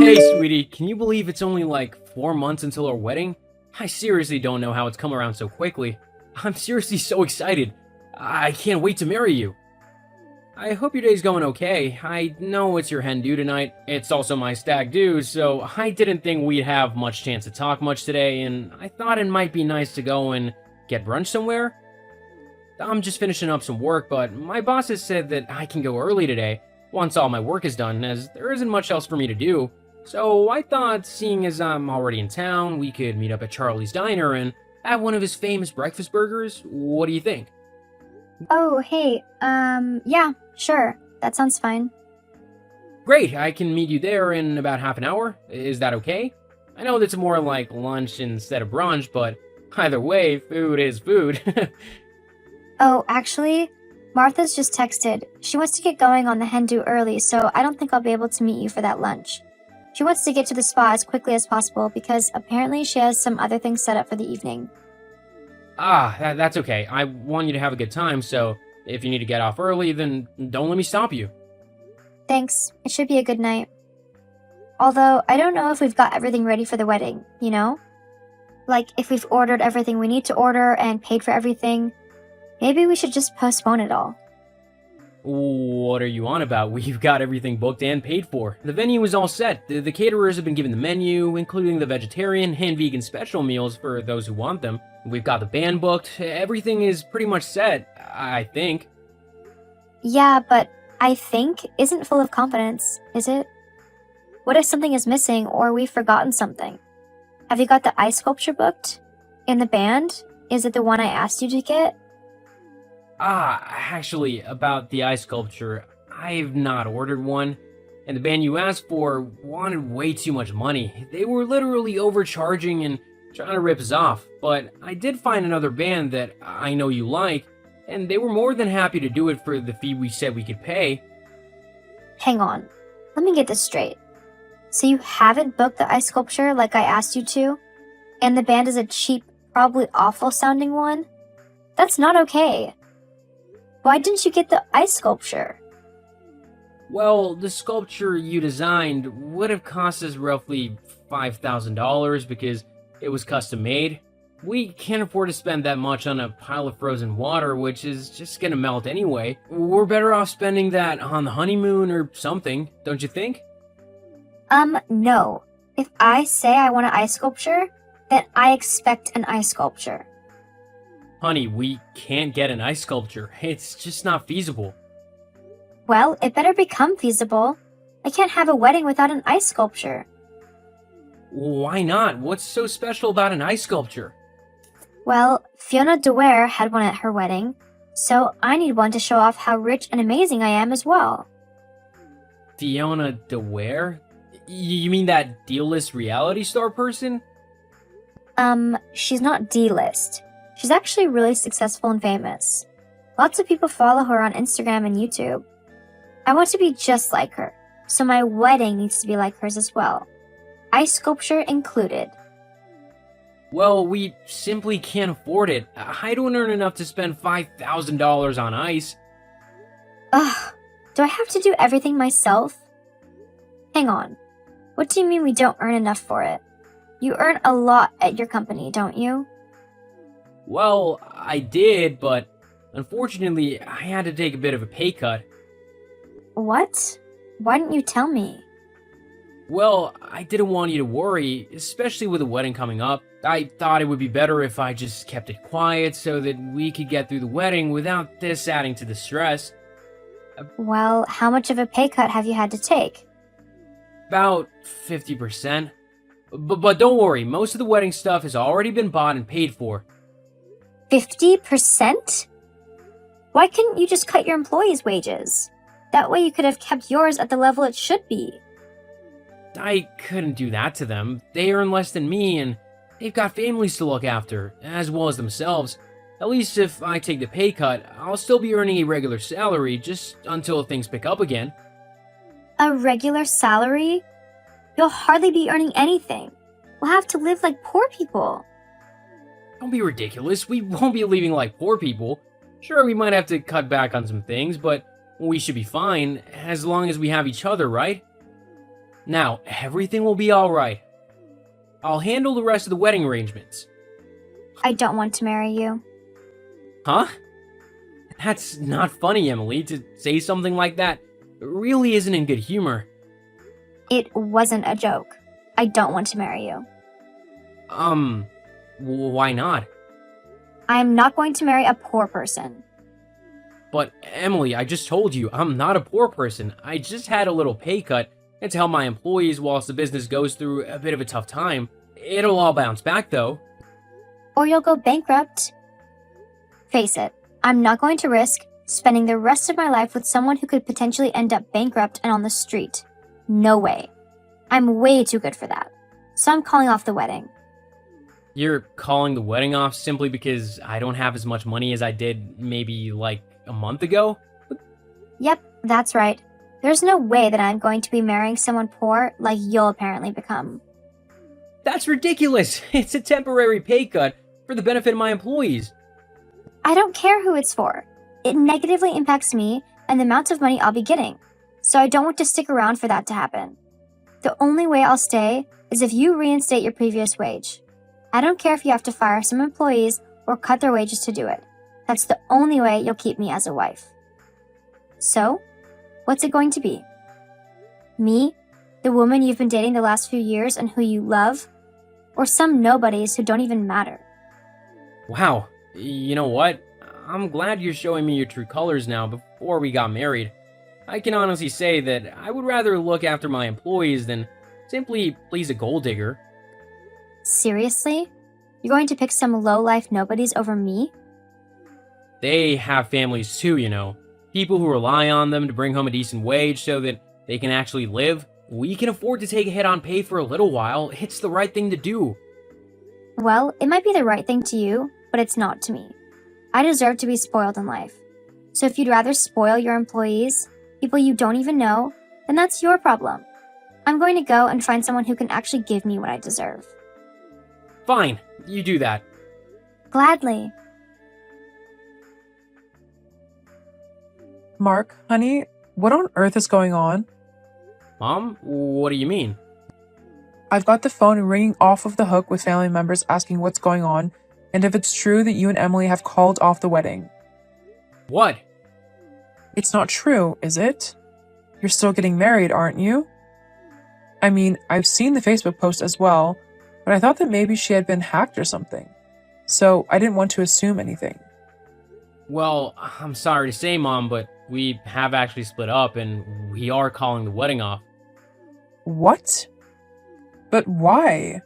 Hey, sweetie, can you believe it's only like 4 months until our wedding? I seriously don't know how it's come around so quickly. I'm seriously so excited. I can't wait to marry you. I hope your day's going okay. I know it's your hen do tonight. It's also my stag do, so I didn't think we'd have much chance to talk much today, and I thought it might be nice to go and get brunch somewhere. I'm just finishing up some work, but my boss has said that I can go early today, once all my work is done, as there isn't much else for me to do. So I thought, seeing as I'm already in town, we could meet up at Charlie's Diner and have one of his famous breakfast burgers. What do you think? Oh, hey, yeah, sure. That sounds fine. Great, I can meet you there in about half an hour. Is that okay? I know that's more like lunch instead of brunch, but either way, food is food. Oh, actually, Martha's just texted. She wants to get going on the hen do early, so I don't think I'll be able to meet you for that lunch. She wants to get to the spa as quickly as possible because apparently she has some other things set up for the evening. That's okay. I want you to have a good time, so if you need to get off early, then don't let me stop you. Thanks. It should be a good night. Although, I don't know if we've got everything ready for the wedding, you know? Like, if we've ordered everything we need to order and paid for everything, maybe we should just postpone it all. What are you on about? We've got everything booked and paid for. The venue is all set. The caterers have been given the menu, including the vegetarian and vegan special meals for those who want them. We've got the band booked. Everything is pretty much set, I think. Yeah, but I think isn't full of confidence, is it? What if something is missing or we've forgotten something? Have you got the ice sculpture booked? In the band? Is it the one I asked you to get? Actually, about the ice sculpture, I've not ordered one, and the band you asked for wanted way too much money. They were literally overcharging and trying to rip us off, but I did find another band that I know you like, and they were more than happy to do it for the fee we said we could pay. Hang on. Let me get this straight. So you haven't booked the ice sculpture like I asked you to, and the band is a cheap, probably awful sounding one? That's not okay. Why didn't you get the ice sculpture? Well, the sculpture you designed would have cost us roughly $5,000 because it was custom made. We can't afford to spend that much on a pile of frozen water, which is just gonna melt anyway. We're better off spending that on the honeymoon or something, don't you think? No. If I say I want an ice sculpture, then I expect an ice sculpture. Honey, we can't get an ice sculpture. It's just not feasible. Well, it better become feasible. I can't have a wedding without an ice sculpture. Why not? What's so special about an ice sculpture? Well, Fiona DeWare had one at her wedding, so I need one to show off how rich and amazing I am as well. Fiona DeWare? You mean that D-list reality star person? She's not D-list. She's actually really successful and famous. Lots of people follow her on Instagram and YouTube. I want to be just like her, so my wedding needs to be like hers as well. Ice sculpture included. Well, we simply can't afford it. I don't earn enough to spend $5,000 on ice. Ugh, do I have to do everything myself? Hang on. What do you mean we don't earn enough for it? You earn a lot at your company, don't you? Well, I did, but unfortunately, I had to take a bit of a pay cut. What? Why didn't you tell me? Well, I didn't want you to worry, especially with the wedding coming up. I thought it would be better if I just kept it quiet so that we could get through the wedding without this adding to the stress. Well, how much of a pay cut have you had to take? About 50%. But don't worry, most of the wedding stuff has already been bought and paid for. 50%? Why couldn't you just cut your employees' wages? That way you could have kept yours at the level it should be. I couldn't do that to them. They earn less than me, and they've got families to look after, as well as themselves. At least if I take the pay cut, I'll still be earning a regular salary just until things pick up again. A regular salary? You'll hardly be earning anything. We'll have to live like poor people. Don't be ridiculous. We won't be living like poor people. Sure, we might have to cut back on some things, but we should be fine, as long as we have each other, right? Now, everything will be alright. I'll handle the rest of the wedding arrangements. I don't want to marry you. Huh? That's not funny, Emily. To say something like that really isn't in good humor. It wasn't a joke. I don't want to marry you. Why not? I'm not going to marry a poor person. But, Emily, I just told you, I'm not a poor person. I just had a little pay cut and to help my employees whilst the business goes through a bit of a tough time. It'll all bounce back, though. Or you'll go bankrupt. Face it, I'm not going to risk spending the rest of my life with someone who could potentially end up bankrupt and on the street. No way. I'm way too good for that. So I'm calling off the wedding. You're calling the wedding off simply because I don't have as much money as I did maybe like a month ago? Yep, that's right. There's no way that I'm going to be marrying someone poor like you'll apparently become. That's ridiculous! It's a temporary pay cut for the benefit of my employees. I don't care who it's for. It negatively impacts me and the amount of money I'll be getting. So I don't want to stick around for that to happen. The only way I'll stay is if you reinstate your previous wage. I don't care if you have to fire some employees or cut their wages to do it. That's the only way you'll keep me as a wife. So, what's it going to be? Me, the woman you've been dating the last few years and who you love? Or some nobodies who don't even matter? Wow, you know what? I'm glad you're showing me your true colors now before we got married. I can honestly say that I would rather look after my employees than simply please a gold digger. Seriously? You're going to pick some low-life nobodies over me? They have families too, you know. People who rely on them to bring home a decent wage so that they can actually live. We can afford to take a hit on pay for a little while. It's the right thing to do. Well, it might be the right thing to you, but it's not to me. I deserve to be spoiled in life. So if you'd rather spoil your employees, people you don't even know, then that's your problem. I'm going to go and find someone who can actually give me what I deserve. Fine, you do that. Gladly. Mark, honey, what on earth is going on? Mom, what do you mean? I've got the phone ringing off of the hook with family members asking what's going on and if it's true that you and Emily have called off the wedding. What? It's not true, is it? You're still getting married, aren't you? I mean, I've seen the Facebook post as well, but I thought that maybe she had been hacked or something. So I didn't want to assume anything. Well, I'm sorry to say, Mom, but we have actually split up and we are calling the wedding off. What? But why?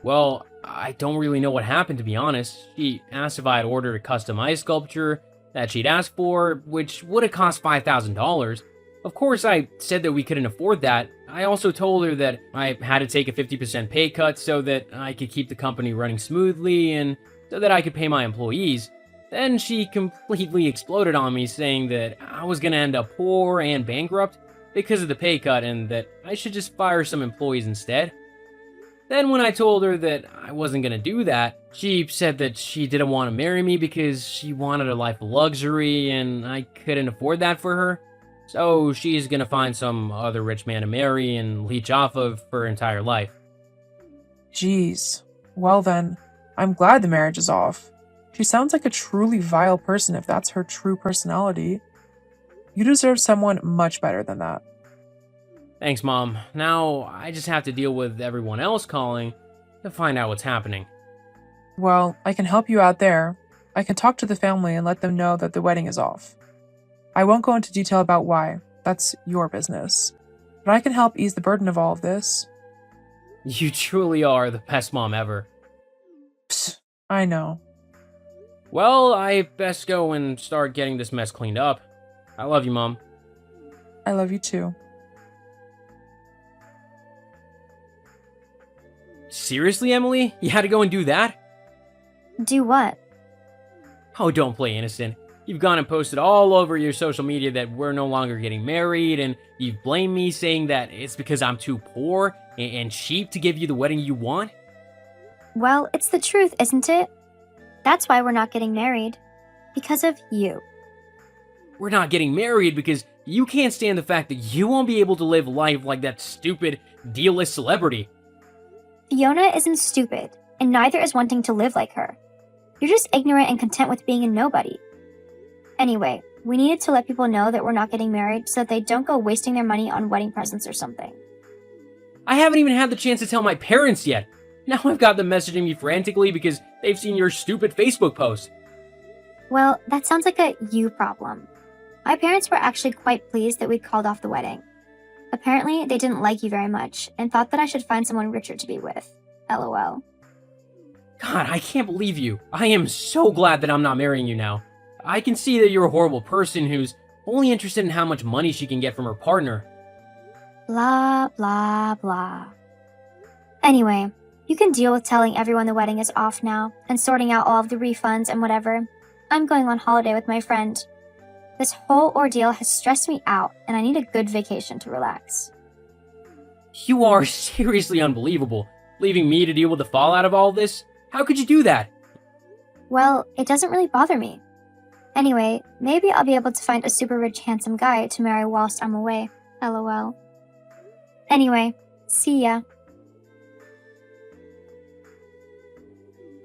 Well, I don't really know what happened, to be honest. She asked if I had ordered a custom ice sculpture that she'd asked for, which would have cost $5,000. Of course, I said that we couldn't afford that. I also told her that I had to take a 50% pay cut so that I could keep the company running smoothly and so that I could pay my employees. Then she completely exploded on me, saying that I was gonna end up poor and bankrupt because of the pay cut and that I should just fire some employees instead. Then when I told her that I wasn't gonna do that, she said that she didn't want to marry me because she wanted a life of luxury and I couldn't afford that for her. So she's gonna find some other rich man to marry and leech off of for her entire life. Jeez. Well then, I'm glad the marriage is off. She sounds like a truly vile person if that's her true personality. You deserve someone much better than that. Thanks, Mom. Now I just have to deal with everyone else calling to find out what's happening. Well, I can help you out there. I can talk to the family and let them know that the wedding is off. I won't go into detail about why. That's your business. But I can help ease the burden of all of this. You truly are the best mom ever. Psst, I know. Well, I best go and start getting this mess cleaned up. I love you, Mom. I love you too. Seriously, Emily? You had to go and do that? Do what? Oh, don't play innocent. You've gone and posted all over your social media that we're no longer getting married, and you've blamed me saying that it's because I'm too poor and cheap to give you the wedding you want? Well, it's the truth, isn't it? That's why we're not getting married. Because of you. We're not getting married because You can't stand the fact that you won't be able to live life like that stupid, D-list celebrity. Fiona isn't stupid, and neither is wanting to live like her. You're just ignorant and content with being a nobody. Anyway, we needed to let people know that we're not getting married so that they don't go wasting their money on wedding presents or something. I haven't even had the chance to tell my parents yet. Now I've got them messaging me frantically because they've seen your stupid Facebook post. Well, that sounds like a you problem. My parents were actually quite pleased that we'd called off the wedding. Apparently, they didn't like you very much and thought that I should find someone richer to be with. LOL. God, I can't believe you. I am so glad that I'm not marrying you now. I can see that you're a horrible person who's only interested in how much money she can get from her partner. Blah, blah, blah. Anyway, you can deal with telling everyone the wedding is off now and sorting out all of the refunds and whatever. I'm going on holiday with my friend. This whole ordeal has stressed me out, and I need a good vacation to relax. You are seriously unbelievable. Leaving me to deal with the fallout of all this? How could you do that? Well, it doesn't really bother me. Anyway, maybe I'll be able to find a super rich, handsome guy to marry whilst I'm away. LOL. Anyway, see ya.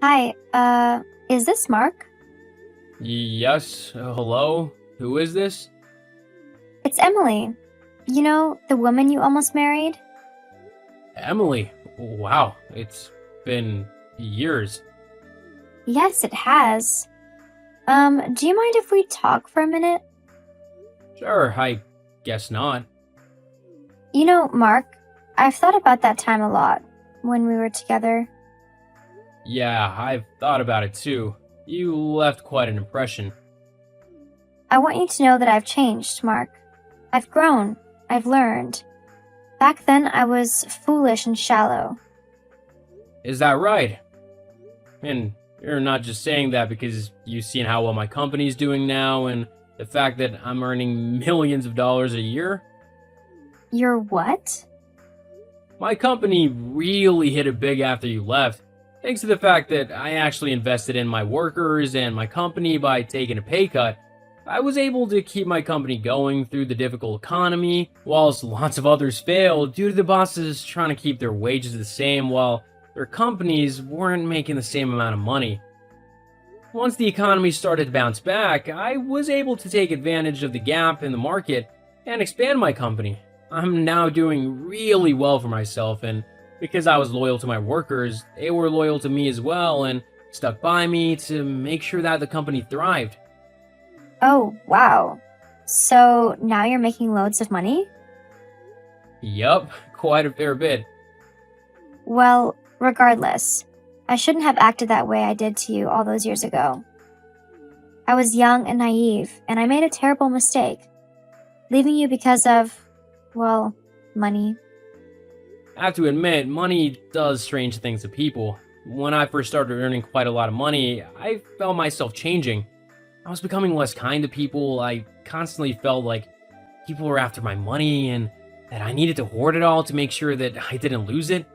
Hi, is this Mark? Yes, hello? Who is this? It's Emily. You know, the woman you almost married? Emily. Wow, it's been years. Yes, it has. Do you mind if we talk for a minute? Sure, I guess not. You know, Mark, I've thought about that time a lot, when we were together. Yeah, I've thought about it too. You left quite an impression. I want you to know that I've changed, Mark. I've grown. I've learned. Back then, I was foolish and shallow. Is that right? And you're not just saying that because you've seen how well my company's doing now and the fact that I'm earning millions of dollars a year? You're what? My company really hit it big after you left, thanks to the fact that I actually invested in my workers and my company by taking a pay cut. I was able to keep my company going through the difficult economy, whilst lots of others failed due to the bosses trying to keep their wages the same while their companies weren't making the same amount of money. Once the economy started to bounce back, I was able to take advantage of the gap in the market and expand my company. I'm now doing really well for myself, and because I was loyal to my workers, they were loyal to me as well and stuck by me to make sure that the company thrived. Oh, wow. So now you're making loads of money? Yup, quite a fair bit. Well, regardless, I shouldn't have acted that way I did to you all those years ago. I was young and naive, and I made a terrible mistake. Leaving you because of, well, money. I have to admit, money does strange things to people. When I first started earning quite a lot of money, I felt myself changing. I was becoming less kind to people. I constantly felt like people were after my money and that I needed to hoard it all to make sure that I didn't lose it.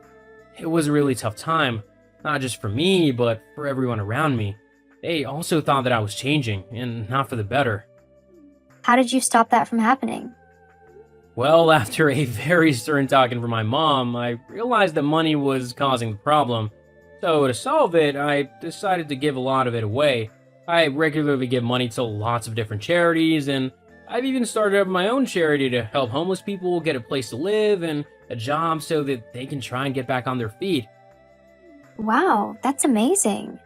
It was a really tough time, not just for me, but for everyone around me. They also thought that I was changing, and not for the better. How did you stop that from happening? Well, after a very stern talking from my mom, I realized that money was causing the problem. So to solve it, I decided to give a lot of it away. I regularly give money to lots of different charities, and I've even started up my own charity to help homeless people get a place to live and a job so that they can try and get back on their feet. Wow, that's amazing.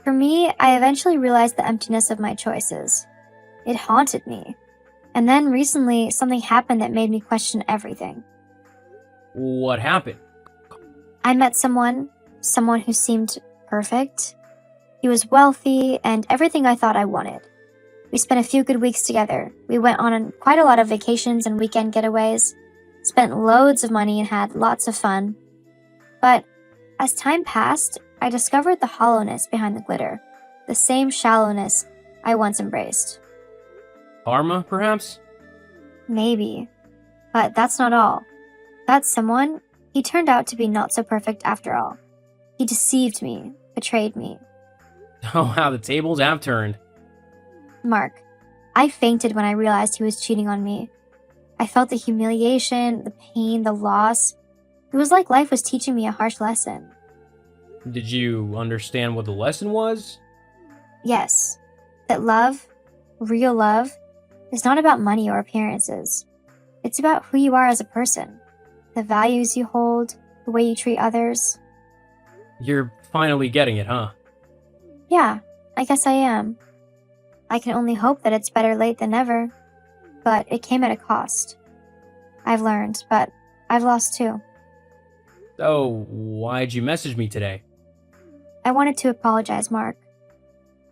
For me, I eventually realized the emptiness of my choices. It haunted me. And then recently, something happened that made me question everything. What happened? I met someone who seemed perfect. He was wealthy and everything I thought I wanted. We spent a few good weeks together. We went on quite a lot of vacations and weekend getaways, spent loads of money and had lots of fun. But as time passed, I discovered the hollowness behind the glitter, the same shallowness I once embraced. Karma, perhaps? Maybe. But that's not all. That someone, he turned out to be not so perfect after all. He deceived me, betrayed me. Oh, how the tables have turned. Mark, I fainted when I realized he was cheating on me. I felt the humiliation, the pain, the loss. It was like life was teaching me a harsh lesson. Did you understand what the lesson was? Yes, that love, real love, is not about money or appearances. It's about who you are as a person, the values you hold, the way you treat others. You're finally getting it, huh? Yeah, I guess I am. I can only hope that it's better late than never, but it came at a cost. I've learned, but I've lost too. So, why'd you message me today? I wanted to apologize, Mark.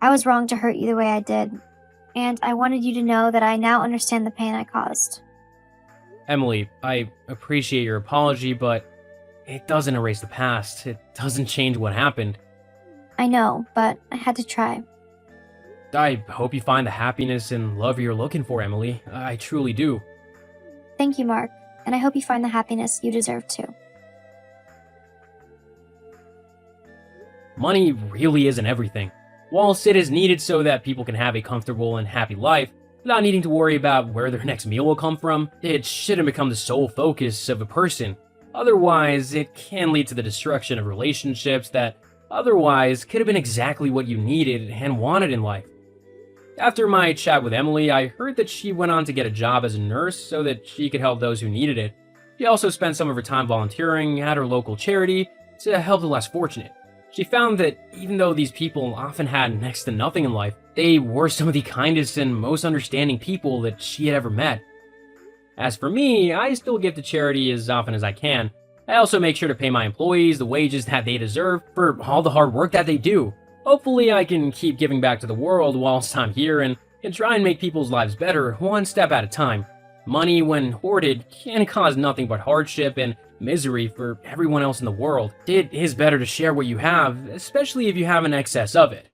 I was wrong to hurt you the way I did, and I wanted you to know that I now understand the pain I caused. Emily, I appreciate your apology, but it doesn't erase the past. It doesn't change what happened. I know, but I had to try. I hope you find the happiness and love you're looking for, Emily. I truly do. Thank you, Mark, and I hope you find the happiness you deserve too. Money really isn't everything. Whilst it is needed so that people can have a comfortable and happy life, without needing to worry about where their next meal will come from, it shouldn't become the sole focus of a person. Otherwise, it can lead to the destruction of relationships that otherwise could have been exactly what you needed and wanted in life. After my chat with Emily, I heard that she went on to get a job as a nurse so that she could help those who needed it. She also spent some of her time volunteering at her local charity to help the less fortunate. She found that even though these people often had next to nothing in life, they were some of the kindest and most understanding people that she had ever met. As for me, I still give to charity as often as I can. I also make sure to pay my employees the wages that they deserve for all the hard work that they do. Hopefully I can keep giving back to the world whilst I'm here and can try and make people's lives better one step at a time. Money, when hoarded, can cause nothing but hardship and misery for everyone else in the world. It is better to share what you have, especially if you have an excess of it.